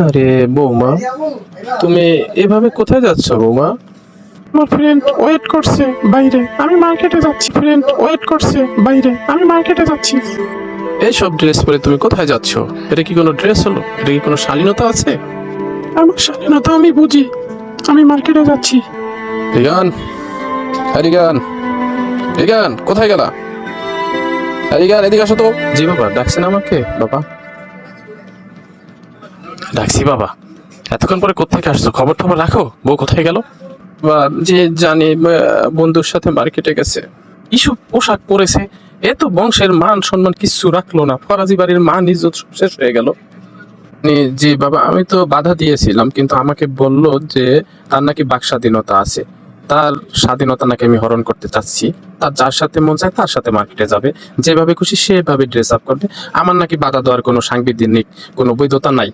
আরে বৌমা, তুমি এভাবে কোথায় যাচ্ছ বৌমা? আমার ফ্রেন্ড ওয়েট করছে বাইরে, আমি মার্কেটে যাচ্ছি। ফ্রেন্ড ওয়েট করছে বাইরে, আমি মার্কেটে যাচ্ছি। এইসব ড্রেস পরে তুমি কোথায় যাচ্ছ? এটা কি কোনো ড্রেস হলো? এটা কি কোনো শালীনতা আছে? আমার স্বাধীনতা আমি বুঝি, আমি মার্কেটে যাচ্ছি। রিগান, রিগান, রিগান, কোথায় গেলা? রিগান, এদিকে আসো তো। জি বাবা, ডাকছেন আমাকে? বাবা, ডাকছি বাবা। এতক্ষণ পরে কোত্থেকে আসছো? খবর টবর রাখো, বউ কোথায় গেল? বা যে জানি বন্ধুর সাথে মার্কেটে গেছে। এইসব পোশাক পরেছে, এত বংশের মান সম্মান কিচ্ছু রাখলো না, ফরাজি বাড়ির মান ইজ্জত সব শেষ হয়ে গেল। জি বাবা, আমি তো বাধা দিয়েছিলাম, কিন্তু আমাকে বলল যে তার নাকি বাক স্বাধীনতা আছে, তার স্বাধীনতা নাকি আমি হরণ করতে চাচ্ছি। তার যার সাথে মন চায় তার সাথে মার্কেটে যাবে, যেভাবে খুশি সেভাবে ড্রেস আপ করবে। আমার নাকি বাধা দেওয়ার কোনো সাংবিধানিক কোনো বৈধতা নাই।